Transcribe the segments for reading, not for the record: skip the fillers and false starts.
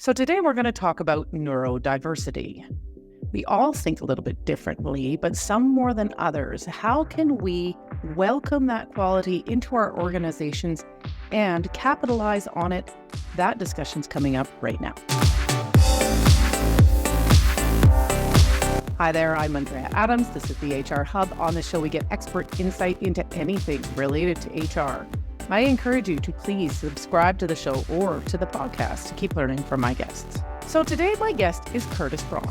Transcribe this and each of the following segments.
So today we're going to talk about neurodiversity. We all think a little bit differently, but some more than others. How can we welcome that quality into our organizations and capitalize on it? That discussion's coming up right now. Hi there, I'm Andrea Adams. This is the HR Hub. On the show, we get expert insight into anything related to HR. I encourage you to please subscribe to the show or to the podcast to keep learning from my guests. So today, my guest is Curtis Braun.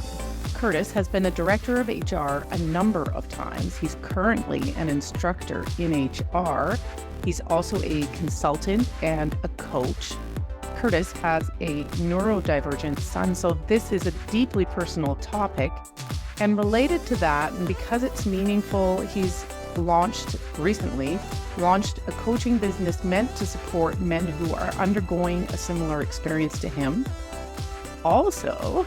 Curtis has been a director of HR a number of times. He's currently an instructor in HR. He's also a consultant and a coach. Curtis has a neurodivergent son, so this is a deeply personal topic. And related to that, and because it's meaningful, he's recently launched a coaching business meant to support men who are undergoing a similar experience to him. Also,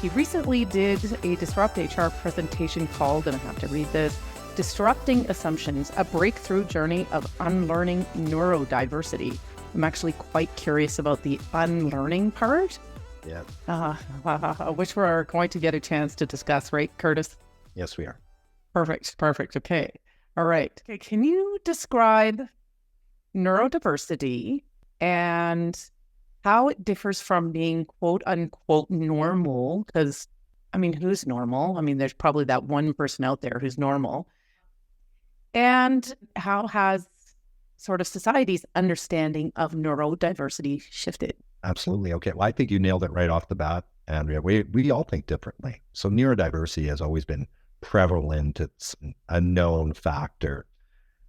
he recently did a Disrupt HR presentation called, and I have to read this, Disrupting Assumptions, a Breakthrough Journey of Unlearning Neurodiversity. I'm actually quite curious about the unlearning part. Yeah. Which we're going to get a chance to discuss, right, Curtis? Yes, we are. Perfect. Okay. All right. Okay. Can you describe neurodiversity and how it differs from being quote unquote normal? Because, who's normal? There's probably that one person out there who's normal. And how has sort of society's understanding of neurodiversity shifted? Absolutely. Okay. Well, I think you nailed it right off the bat, Andrea. We all think differently. So neurodiversity has always been prevalent. It's a known factor.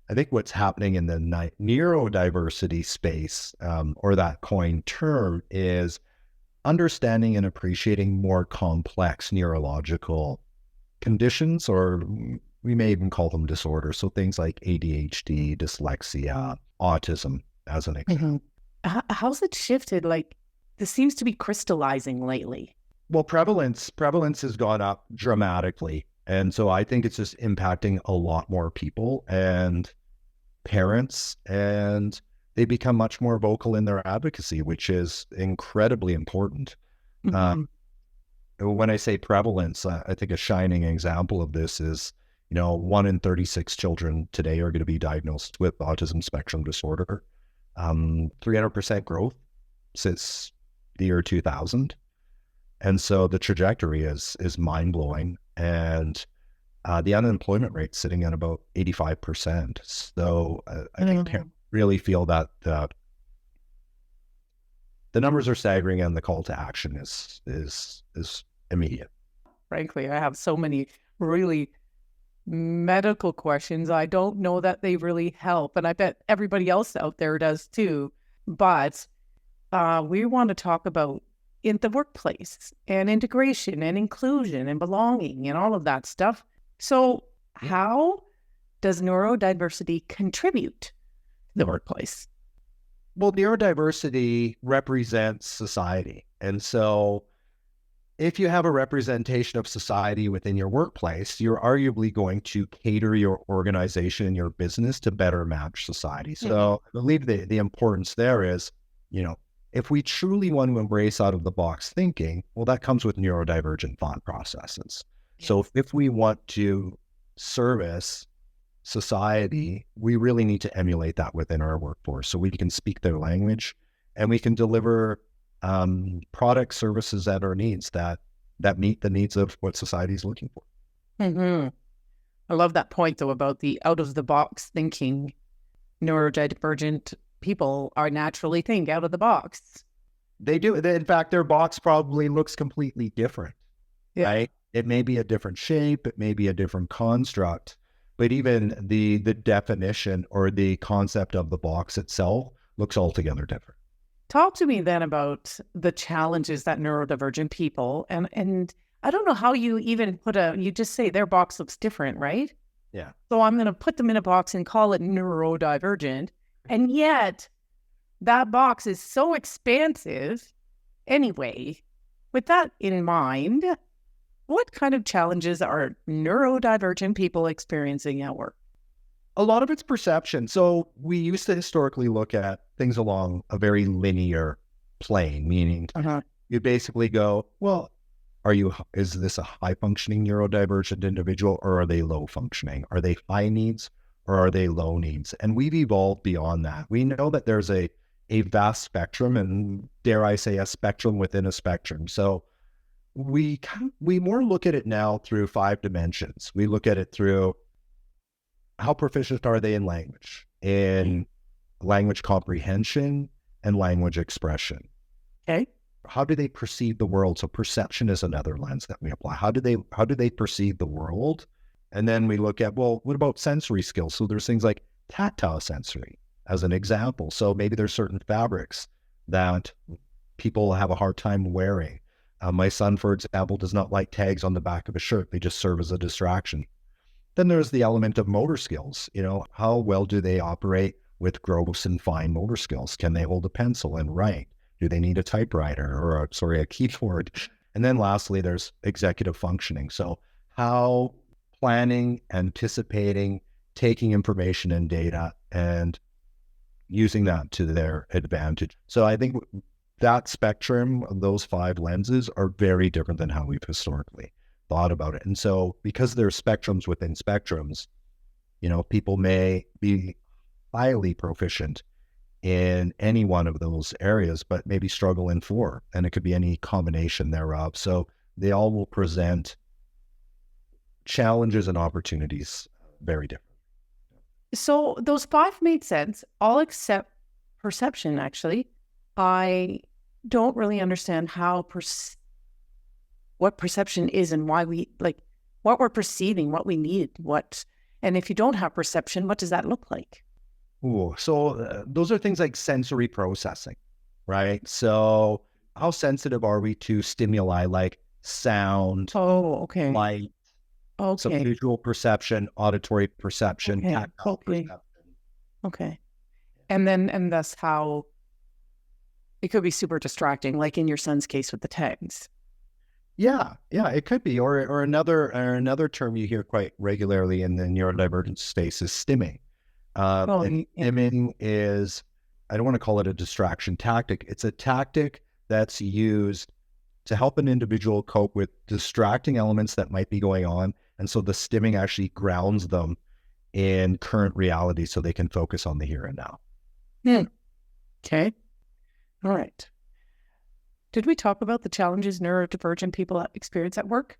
I think what's happening in the neurodiversity space, or that coined term, is understanding and appreciating more complex neurological conditions, or we may even call them disorders. So things like ADHD, dyslexia, autism, as an example. Mm-hmm. How's it shifted? This seems to be crystallizing lately. Well, prevalence has gone up dramatically. And so I think it's just impacting a lot more people and parents, and they become much more vocal in their advocacy, which is incredibly important. Mm-hmm. When I say prevalence, I think a shining example of this is, 1 in 36 children today are going to be diagnosed with autism spectrum disorder. 300% growth since the year 2000. And so the trajectory is mind-blowing. And the unemployment rate sitting at about 85%. So I think parents really feel that the numbers are staggering and the call to action is immediate. Frankly, I have so many really medical questions. I don't know that they really help. And I bet everybody else out there does too. But we want to talk about in the workplace and integration and inclusion and belonging and all of that stuff. So how does neurodiversity contribute to the workplace? Well, neurodiversity represents society. And so if you have a representation of society within your workplace, you're arguably going to cater your organization and your business to better match society. So I believe the importance there is, if we truly want to embrace out of the box thinking, well, that comes with neurodivergent thought processes. Yes. So if we want to service society, we really need to emulate that within our workforce so we can speak their language and we can deliver product services that are needs that meet the needs of what society is looking for. Mm-hmm. I love that point though about the out of the box thinking. Neurodivergent people are naturally think out of the box. They do. In fact, their box probably looks completely different, right? It may be a different shape, it may be a different construct, but even the definition or the concept of the box itself looks altogether different. Talk to me then about the challenges that neurodivergent people, and I don't know how you even you just say their box looks different, right? Yeah. So I'm going to put them in a box and call it neurodivergent. And yet that box is so expansive. Anyway, with that in mind, what kind of challenges are neurodivergent people experiencing at work? A lot of it's perception. So we used to historically look at things along a very linear plane, meaning you basically go, well, is this a high functioning neurodivergent individual, or are they low functioning? Are they high needs or are they low needs? And we've evolved beyond that. We know that there's a vast spectrum, and dare I say a spectrum within a spectrum. So we more look at it now through 5 dimensions. We look at it through how proficient are they in language comprehension and language expression. Okay. How do they perceive the world? So perception is another lens that we apply. How do they perceive the world? And then we look at, well, what about sensory skills? So there's things like tactile sensory as an example. So maybe there's certain fabrics that people have a hard time wearing. My son, for example, does not like tags on the back of a shirt. They just serve as a distraction. Then there's the element of motor skills. How well do they operate with gross and fine motor skills? Can they hold a pencil and write? Do they need a typewriter or a keyboard? And then lastly, there's executive functioning. So how planning, anticipating, taking information and data and using that to their advantage. So I think that spectrum, those 5 lenses are very different than how we've historically thought about it. And so because there's spectrums within spectrums, people may be highly proficient in any one of those areas, but maybe struggle in 4, and it could be any combination thereof. So they all will present challenges and opportunities very different. So those 5 made sense, all except perception, actually. I don't really understand how what perception is and why we, what we're perceiving, what we need, and if you don't have perception, what does that look like? Ooh, so those are things like sensory processing, right? So how sensitive are we to stimuli like sound, okay, light, okay, so visual perception, auditory perception, okay, tactile perception. Okay. And that's how it could be super distracting, like in your son's case with the tags. Yeah, it could be. Or another term you hear quite regularly in the neurodivergent space is stimming. Stimming is, I don't want to call it a distraction tactic. It's a tactic that's used to help an individual cope with distracting elements that might be going on. And so the stimming actually grounds them in current reality so they can focus on the here and now. Okay. All right. Did we talk about the challenges neurodivergent people experience at work?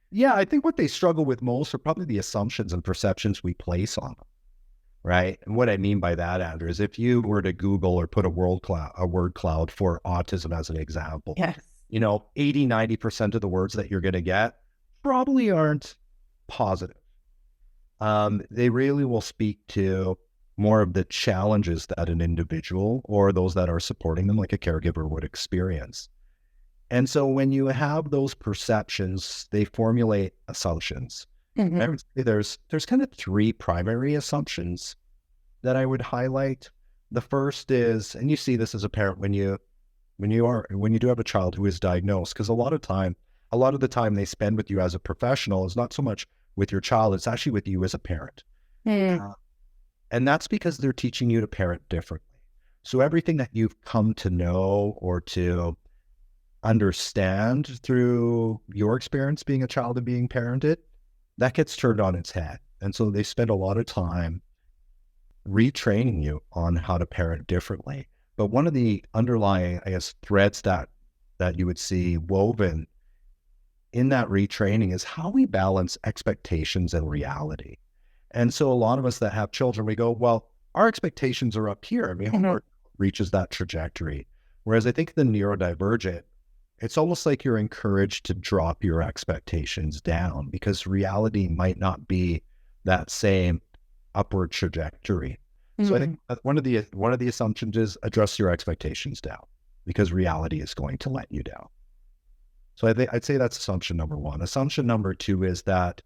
Yeah, I think what they struggle with most are probably the assumptions and perceptions we place on them, right? And what I mean by that, Andrew, is if you were to Google or put a word cloud for autism as an example, yes, 80, 90% of the words that you're going to get probably aren't positive. They really will speak to more of the challenges that an individual or those that are supporting them, like a caregiver, would experience. And so when you have those perceptions, they formulate assumptions. Mm-hmm. I would say there's kind of 3 primary assumptions that I would highlight. The first is, and you see this as a parent when you do have a child who is diagnosed, because a lot of the time they spend with you as a professional is not so much with your child, it's actually with you as a parent. And that's because they're teaching you to parent differently. So everything that you've come to know or to understand through your experience being a child and being parented, that gets turned on its head. And so they spend a lot of time retraining you on how to parent differently. But one of the underlying, threads that you would see woven in that retraining is how we balance expectations and reality. And so a lot of us that have children, we go, well, our expectations are up here. I mean, homework reaches that trajectory. Whereas I think the neurodivergent, it's almost like you're encouraged to drop your expectations down because reality might not be that same upward trajectory. So I think one of the assumptions is address your expectations down because reality is going to let you down. So I'd say that's assumption number 1. Assumption number 2 is that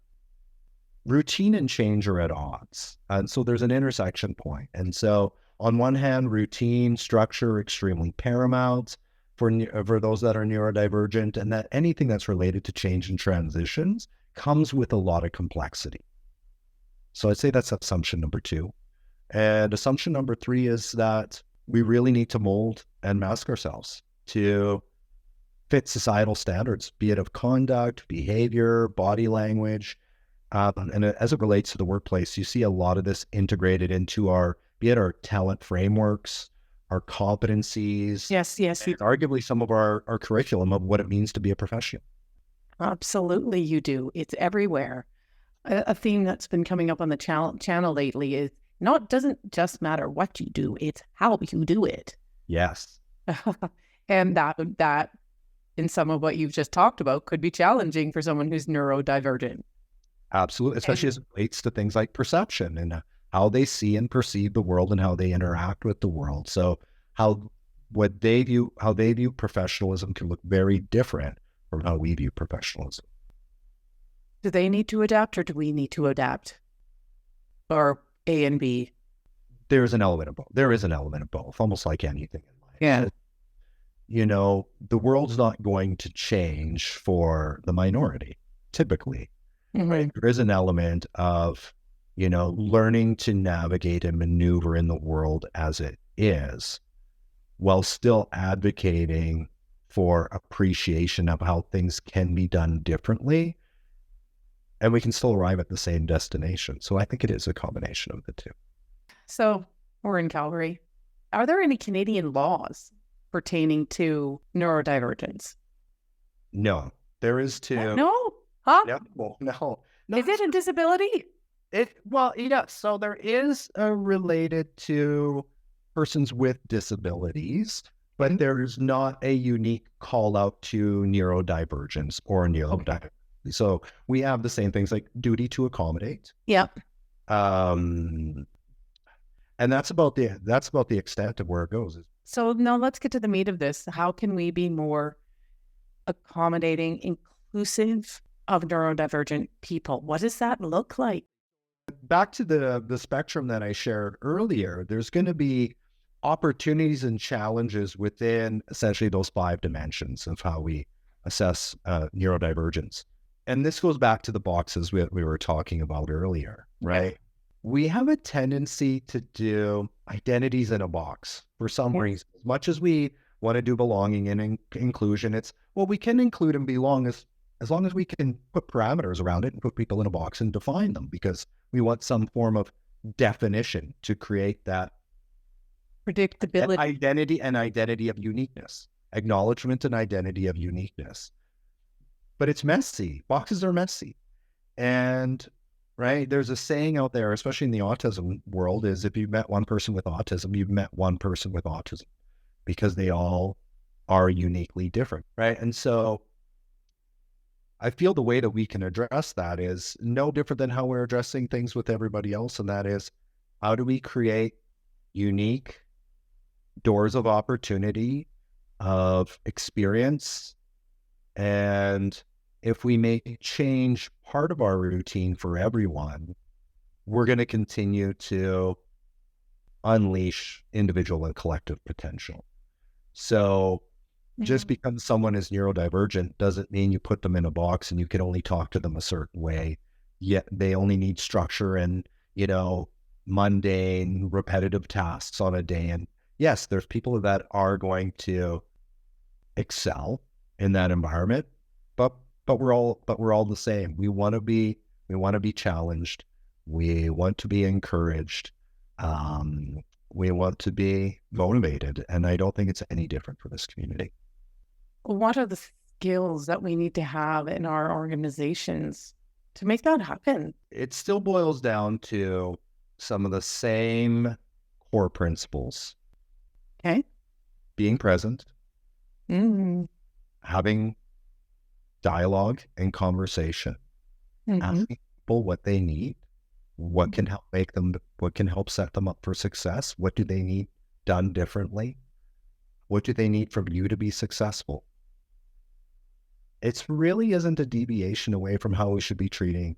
routine and change are at odds. And so there's an intersection point. And so on one hand, routine, structure, extremely paramount for those that are neurodivergent, and that anything that's related to change and transitions comes with a lot of complexity. So I'd say that's assumption number 2. And assumption number 3 is that we really need to mold and mask ourselves to fit societal standards, be it of conduct, behavior, body language. And as it relates to the workplace, you see a lot of this integrated into be it our talent frameworks, our competencies, Yes, yes, and arguably some of our curriculum of what it means to be a professional. absolutely you do. It's everywhere. A theme that's been coming up on the channel lately is doesn't just matter what you do, it's how you do it. Yes. And that in some of what you've just talked about could be challenging for someone who's neurodivergent. Absolutely, especially as it relates to things like perception and how they see and perceive the world and how they interact with the world. So how they view professionalism can look very different from how we view professionalism. Do they need to adapt or do we need to adapt? Or A and B? There is an element of both, almost like anything in life. Yeah. You know, the world's not going to change for the minority, typically. Mm-hmm. Right? There is an element of, learning to navigate and maneuver in the world as it is, while still advocating for appreciation of how things can be done differently. And we can still arrive at the same destination. So I think it is a combination of the two. So we're in Calgary. Are there any Canadian laws pertaining to neurodivergence? No, there is too. No? Huh? No. Is it a disability? So there is related to persons with disabilities, but there is not a unique call out to neurodivergence or neurodivergence. So we have the same things like duty to accommodate. Yep. And that's about the extent of where it goes. So now let's get to the meat of this. How can we be more accommodating, inclusive of neurodivergent people? What does that look like? Back to the spectrum that I shared earlier, there's going to be opportunities and challenges within essentially those 5 dimensions of how we assess neurodivergence. And this goes back to the boxes we were talking about earlier, right? We have a tendency to do identities in a box for some reason. As much as we want to do belonging and inclusion, we can include and belong as long as we can put parameters around it and put people in a box and define them, because we want some form of definition to create that Predictability. Identity of uniqueness, acknowledgement and identity of uniqueness. But it's messy. Boxes are messy. And right, there's a saying out there, especially in the autism world, is if you've met one person with autism, you've met one person with autism, because they all are uniquely different, right? And so I feel the way that we can address that is no different than how we're addressing things with everybody else. And that is, how do we create unique doors of opportunity, of experience? And if we make change part of our routine for everyone, we're going to continue to unleash individual and collective potential. So just because someone is neurodivergent doesn't mean you put them in a box and you can only talk to them a certain way, yet they only need structure and, mundane, repetitive tasks on a day. And yes, there's people that are going to excel in that environment, but we're all the same. We want to be challenged. We want to be encouraged. We want to be motivated. And I don't think it's any different for this community. What are the skills that we need to have in our organizations to make that happen? It still boils down to some of the same core principles. Okay. Being present, Mm-hmm. having dialogue and conversation, asking people what they need, what can help set them up for success, what do they need done differently, what do they need from you to be successful. It really isn't a deviation away from how we should be treating,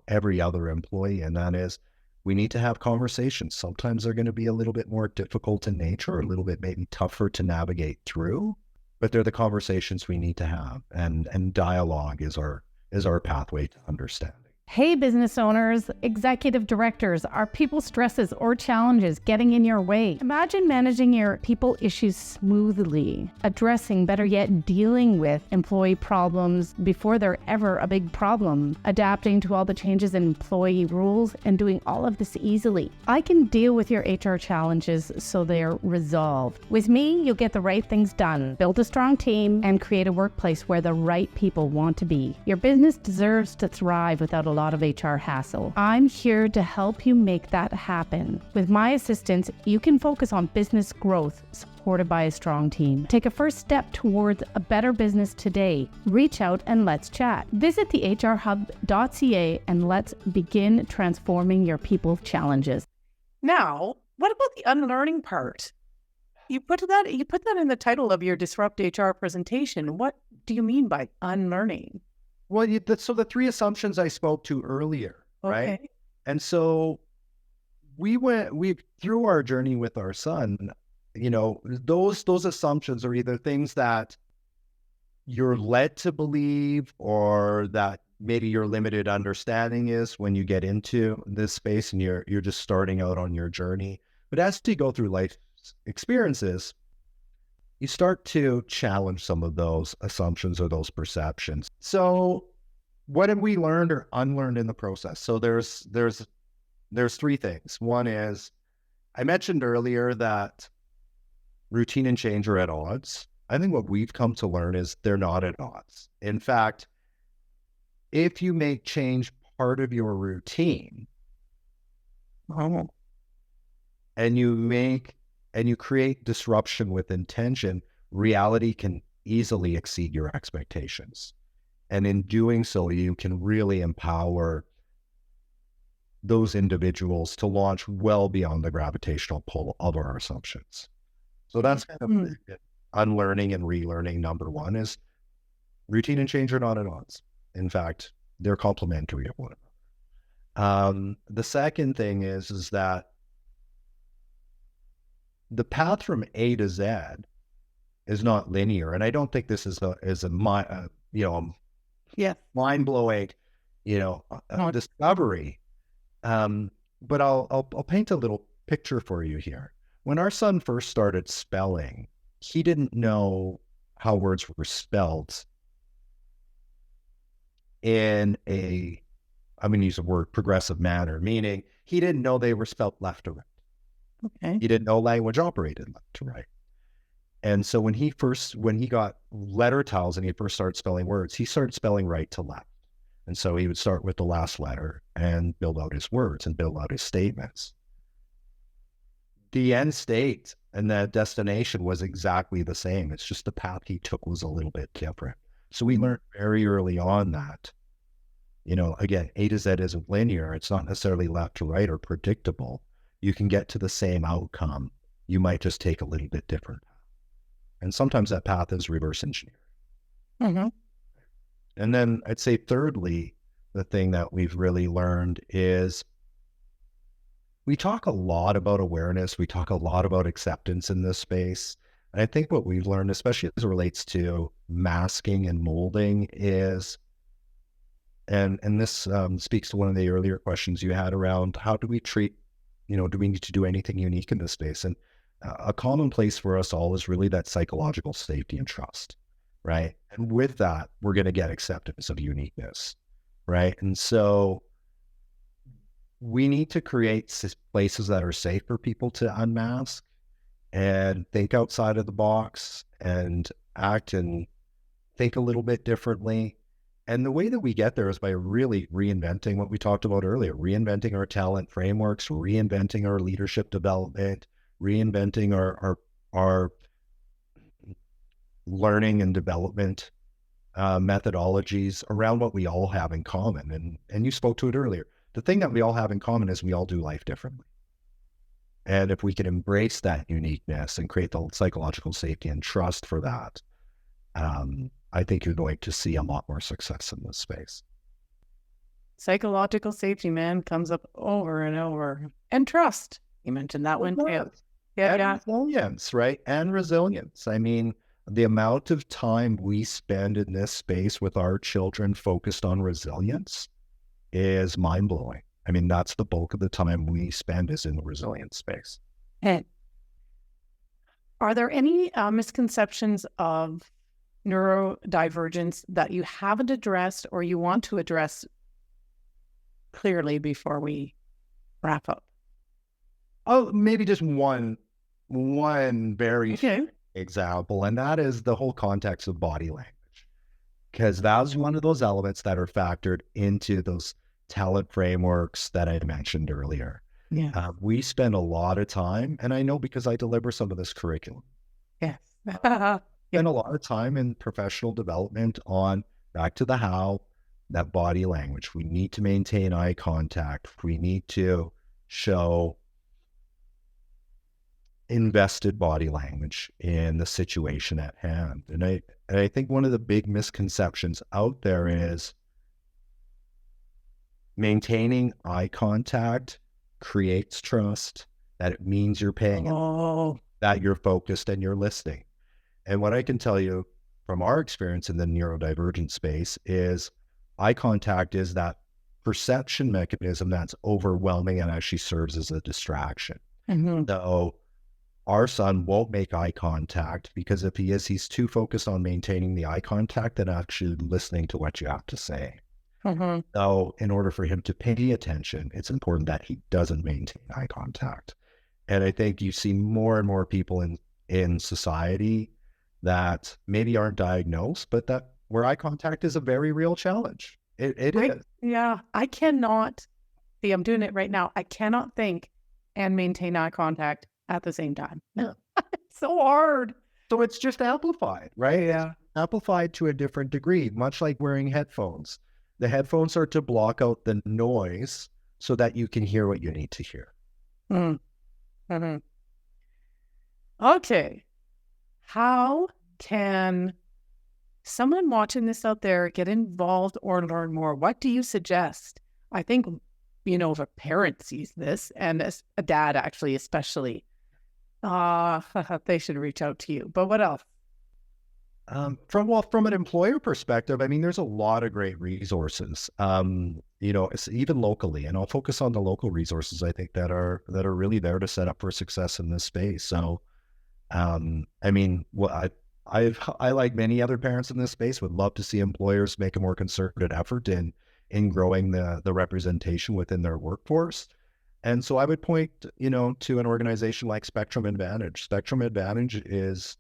every other employee. And that is, we need to have conversations. Sometimes they're going to be a little bit more difficult in nature, or a little bit maybe tougher to navigate through, but they're the conversations we need to have. And dialogue is our pathway to understanding. Hey, business owners, executive directors, are people stresses or challenges getting in your way? Imagine managing your people issues smoothly, addressing, better yet, dealing with employee problems before they're ever a big problem, adapting to all the changes in employee rules, and doing all of this easily. I can deal with your HR challenges so they're resolved. With me, you'll get the right things done, build a strong team, and create a workplace where the right people want to be. Your business deserves to thrive without a lot of HR hassle. I'm here to help you make that happen. With my assistance, you can focus on business growth, supported by a strong team. Take a first step towards a better business today. Reach out and let's chat. Visit thehrhub.ca and let's begin transforming your people challenges. Now, what about the unlearning part? You put that in the title of your Disrupt HR presentation. What do you mean by unlearning? Well, so the three assumptions I spoke to earlier, right? Okay. And so we through our journey with our son, those assumptions are either things that you're led to believe or that maybe your limited understanding is when you get into this space and you're just starting out on your journey. But as you go through life experiences, you start to challenge some of those assumptions or those perceptions. So what have we learned or unlearned in the process? So there's three things. One is, I mentioned earlier that routine and change are at odds. I think what we've come to learn is they're not at odds. In fact, if you make change part of your routine, and you create disruption with intention, reality can easily exceed your expectations. And in doing so, you can really empower those individuals to launch well beyond the gravitational pull of our assumptions. So that's kind of unlearning and relearning. Number one is routine and change are not at odds. In fact, they're complementary of one another. The second thing is that the path from A to Z is not linear, and I don't think this is a mind blowing, discovery. But I'll paint a little picture for you here. When our son first started spelling, he didn't know how words were spelled in I'm going to use the word progressive manner, meaning he didn't know they were spelled left to right. Okay. He didn't know language operated left to right. And so when he got letter tiles and he first started spelling words, he started spelling right to left. And so he would start with the last letter and build out his words and build out his statements. The end state and the destination was exactly the same. It's just the path he took was a little bit different. So we learned very early on that, again, A to Z isn't linear. It's not necessarily left to right or predictable. You can get to the same outcome. You might just take a little bit different path. And sometimes that path is reverse engineered. Mm-hmm. And then I'd say thirdly, the thing that we've really learned is we talk a lot about awareness. We talk a lot about acceptance in this space. And I think what we've learned, especially as it relates to masking and molding, is, and this speaks to one of the earlier questions you had around how do we treat, do we need to do anything unique in this space? And a common place for us all is really that psychological safety and trust, right? And with that, we're going to get acceptance of uniqueness, right? And so we need to create places that are safe for people to unmask and think outside of the box and act and think a little bit differently. And the way that we get there is by really reinventing what we talked about earlier, reinventing our talent frameworks, reinventing our leadership development, reinventing our learning and development methodologies around what we all have in common. And you spoke to it earlier. The thing that we all have in common is we all do life differently. And if we can embrace that uniqueness and create the psychological safety and trust for that, I think you're going to see a lot more success in this space. Psychological safety, man, comes up over and over. And trust. You mentioned that one too. Yeah. Resilience, right? And resilience. I mean, the amount of time we spend in this space with our children focused on resilience is mind-blowing. I mean, that's the bulk of the time we spend is in the resilience space. And are there any misconceptions of neurodivergence that you haven't addressed or you want to address clearly before we wrap up? Oh, maybe just one very Okay. example, and that is the whole context of body language, because that's one of those elements that are factored into those talent frameworks that I mentioned earlier. Yeah. We spend a lot of time, and I know because I deliver some of this curriculum, Yes. spend a lot of time in professional development on back to the how, that body language. We need to maintain eye contact. We need to show invested body language in the situation at hand. And I think one of the big misconceptions out there is maintaining eye contact creates trust, that it means you're paying, that you're focused and you're listening. And what I can tell you from our experience in the neurodivergent space is eye contact is that perception mechanism that's overwhelming and actually serves as a distraction. Mm-hmm. So our son won't make eye contact because if he is, he's too focused on maintaining the eye contact than actually listening to what you have to say. Mm-hmm. So in order for him to pay attention, it's important that he doesn't maintain eye contact. And I think you see more and more people in society that maybe aren't diagnosed, but that where eye contact is a very real challenge. It is. Yeah. I cannot see, I'm doing it right now. I cannot think and maintain eye contact at the same time. Yeah. It's so hard. So it's just amplified, right? Yeah. It's amplified to a different degree, much like wearing headphones. The headphones are to block out the noise so that you can hear what you need to hear. Mm-hmm. Mm-hmm. Okay. How can someone watching this out there get involved or learn more? What do you suggest? I think, if a parent sees this, and a dad actually especially, they should reach out to you. But what else? From an employer perspective, I mean, there's a lot of great resources, it's even locally, and I'll focus on the local resources I think that are really there to set up for success in this space. So, I mean, I like many other parents in this space would love to see employers make a more concerted effort in growing the representation within their workforce. And so I would point, to an organization like Spectrum Advantage. Spectrum Advantage is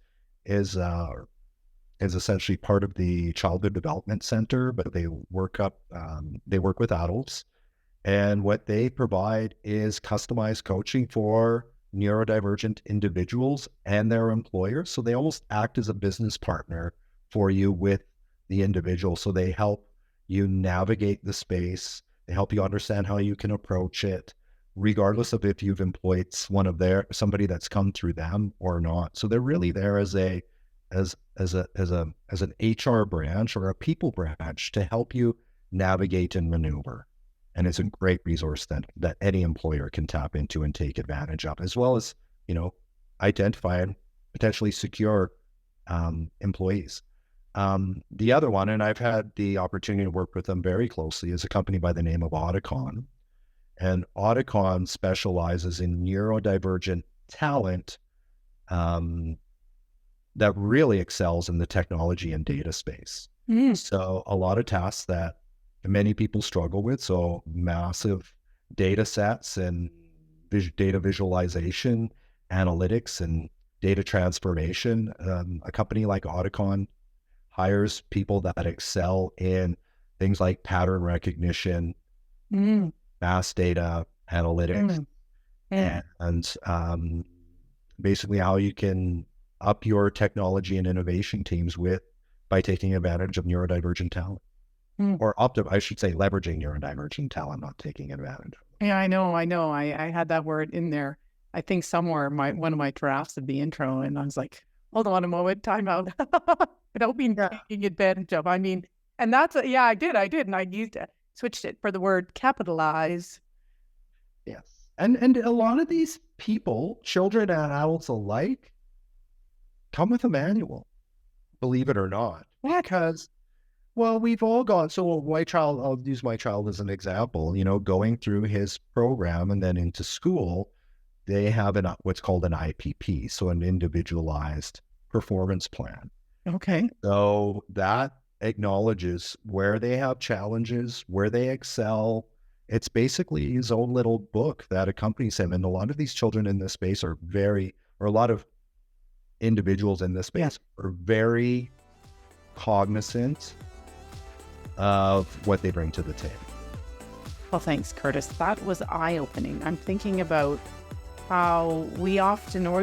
essentially part of the Childhood Development Center, but they work with adults. And what they provide is customized coaching for neurodivergent individuals and their employers. So they almost act as a business partner for you with the individual. So they help you navigate the space. They help you understand how you can approach it, regardless of if you've employed somebody that's come through them or not. So they're really there as an HR branch or a people branch to help you navigate and maneuver. And it's a great resource that any employer can tap into and take advantage of, as well as, identify and potentially secure employees. The other one, and I've had the opportunity to work with them very closely, is a company by the name of Auticon. And Auticon specializes in neurodivergent talent that really excels in the technology and data space. So a lot of tasks that many people struggle with, so massive data sets and data visualization, analytics, and data transformation. A company like Auticon hires people that excel in things like pattern recognition, mass data analytics, and basically how you can up your technology and innovation teams by taking advantage of neurodivergent talent. Or I should say leveraging neurodivergent talent, not taking advantage. Yeah, I know. I had that word in there. I think somewhere one of my drafts of the intro, and I was like, hold on a moment, time out. I don't mean taking advantage of. I mean, and that's, I did. And I switched it for the word capitalize. Yes. And a lot of these people, children and adults alike, come with a manual, believe it or not. Because Well, we've all gone. So my child, I'll use my child as an example, going through his program and then into school, they have what's called an IPP, so an individualized performance plan. Okay. So that acknowledges where they have challenges, where they excel. It's basically his own little book that accompanies him. And a lot of these children in this space or a lot of individuals in this space are very cognizant of what they bring to the table. Well, thanks, Curtis. That was eye-opening. I'm thinking about how we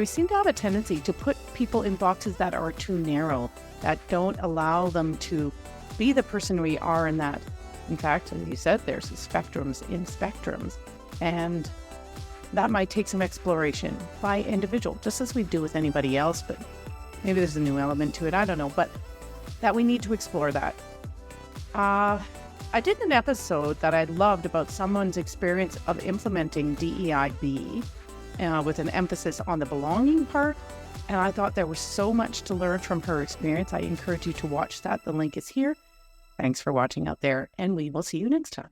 seem to have a tendency to put people in boxes that are too narrow, that don't allow them to be the person we are in that. In fact, as you said, there's spectrums in spectrums. And that might take some exploration by individual, just as we do with anybody else, but maybe there's a new element to it. I don't know, but that we need to explore that. I did an episode that I loved about someone's experience of implementing DEIB with an emphasis on the belonging part. And I thought there was so much to learn from her experience. I encourage you to watch that. The link is here. Thanks for watching out there, and we will see you next time.